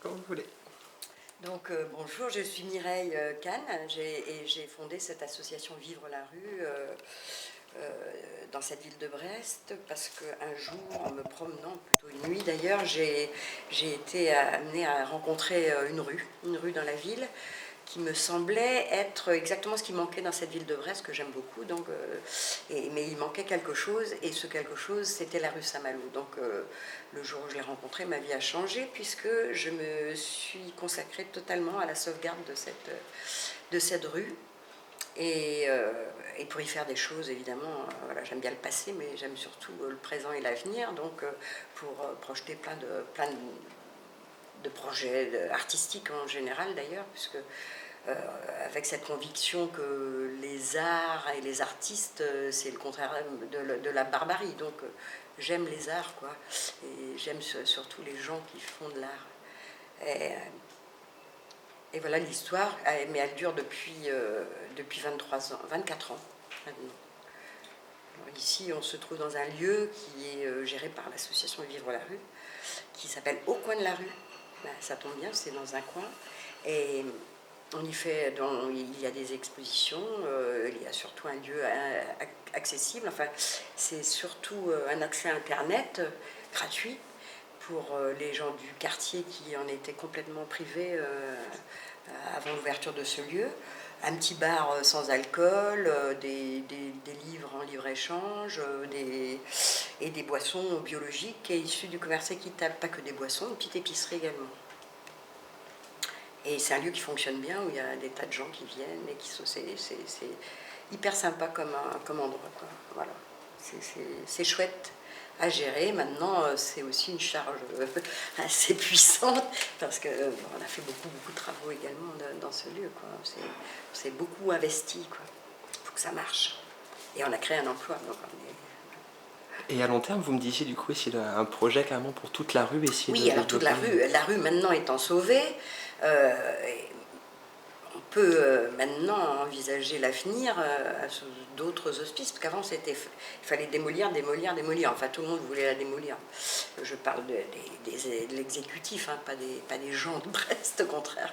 quand vous voulez. Donc bonjour, je suis Mireille Kahn et j'ai fondé cette association Vivre la rue dans cette ville de Brest parce qu'un jour, en me promenant, plutôt une nuit d'ailleurs, j'ai été amenée à rencontrer une rue dans la ville qui me semblait être exactement ce qui manquait dans cette ville de Brest, que j'aime beaucoup. Donc, mais il manquait quelque chose, et ce quelque chose, c'était la rue Saint-Malo. Donc, le jour où je l'ai rencontrée, ma vie a changé, puisque je me suis consacrée totalement à la sauvegarde de cette rue. Et pour y faire des choses, évidemment, voilà, j'aime bien le passé, mais j'aime surtout le présent et l'avenir. Donc, pour projeter plein de projets artistiques en général d'ailleurs, puisque avec cette conviction que les arts et les artistes, c'est le contraire de la barbarie. Donc j'aime les arts, quoi, et j'aime surtout les gens qui font de l'art. Et voilà l'histoire, mais elle dure depuis 23 ans, 24 ans maintenant. Alors ici, on se trouve dans un lieu qui est géré par l'association Vivre la rue, qui s'appelle Au coin de la rue. Ben, ça tombe bien, c'est dans un coin. Et on y fait, il y a des expositions, il y a surtout un lieu accessible, enfin c'est surtout un accès Internet gratuit pour les gens du quartier qui en étaient complètement privés avant l'ouverture de ce lieu. Un petit bar sans alcool, des livres en libre-échange, et des boissons biologiques et issues du commerce équitable, pas que des boissons, une petite épicerie également. Et c'est un lieu qui fonctionne bien, où il y a des tas de gens qui viennent, et c'est hyper sympa comme endroit, quoi. Voilà. C'est chouette à gérer. Maintenant, c'est aussi une charge assez puissante, parce qu'on a fait beaucoup de travaux également dans ce lieu, quoi. On s'est beaucoup investi, quoi. Il faut que ça marche. Et on a créé un emploi. Donc Et à long terme, vous me disiez du coup, s'il y a un projet carrément pour toute la rue, essayer oui, alors toute la rue maintenant étant sauvée, on peut maintenant envisager l'avenir d'autres hospices, parce qu'avant il fallait démolir. Enfin, tout le monde voulait la démolir. Je parle de l'exécutif, hein, pas des gens de Brest, au contraire,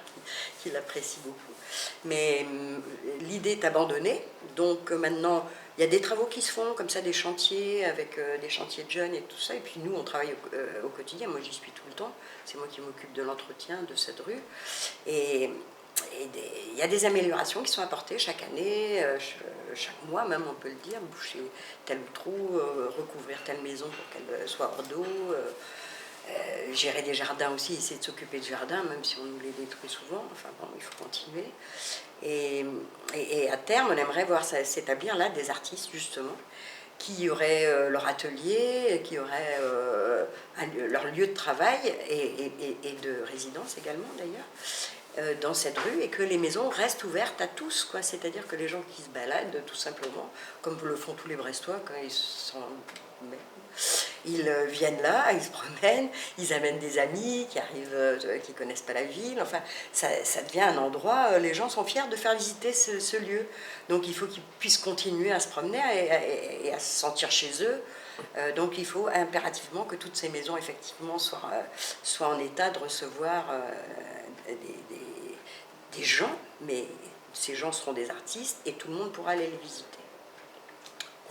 qui l'apprécient beaucoup. Mais l'idée est abandonnée, donc maintenant il y a des travaux qui se font, comme ça, des chantiers, avec des chantiers de jeunes et tout ça. Et puis nous, on travaille au quotidien. Moi, j'y suis tout le temps. C'est moi qui m'occupe de l'entretien de cette rue. Et il y a des améliorations qui sont apportées chaque année, chaque mois même, on peut le dire. Boucher tel trou, recouvrir telle maison pour qu'elle soit hors d'eau. Gérer des jardins aussi, essayer de s'occuper de jardins, même si on nous les détruit souvent. Enfin bon, il faut continuer. Et à terme, on aimerait voir s'établir là des artistes, justement, qui auraient leur atelier, qui auraient leur lieu de travail et de résidence également, d'ailleurs, dans cette rue, et que les maisons restent ouvertes à tous, quoi. C'est-à-dire que les gens qui se baladent, tout simplement, comme le font tous les Brestois quand ils sont... Ils viennent là, ils se promènent, ils amènent des amis qui arrivent, qui ne connaissent pas la ville. Enfin, ça devient un endroit, les gens sont fiers de faire visiter ce lieu. Donc il faut qu'ils puissent continuer à se promener et à se sentir chez eux. Donc il faut impérativement que toutes ces maisons, effectivement, soient en état de recevoir des gens, mais ces gens seront des artistes et tout le monde pourra aller les visiter.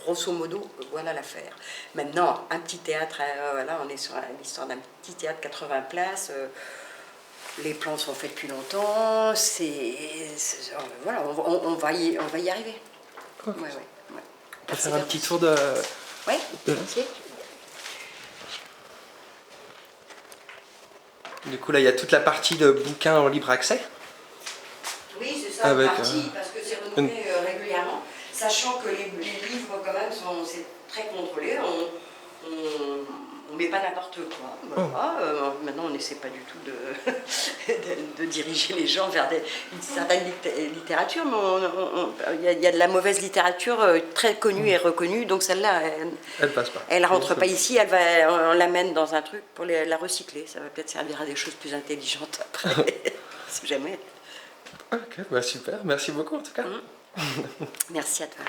Grosso modo, voilà l'affaire. Maintenant, un petit théâtre, voilà, on est sur l'histoire d'un petit théâtre 80 places. Les plans sont faits depuis longtemps. Voilà, on va y arriver. Okay. Ouais. On peut faire un petit tour de... Oui, volontiers. Du coup, là, il y a toute la partie de bouquins en libre accès. Oui, c'est ça, avec, une partie, parce que c'est renouvelé régulièrement, sachant que les livres, quand même, c'est très contrôlé. On met pas n'importe quoi. Voilà. Maintenant, on n'essaie pas du tout de diriger les gens vers une certaine littérature, mais il y a de la mauvaise littérature très connue et reconnue, donc celle-là, elle passe pas. Elle rentre pas ici, on l'amène dans un truc pour la recycler. Ça va peut-être servir à des choses plus intelligentes après, si jamais. Ok, bah super, merci beaucoup en tout cas. Merci à toi.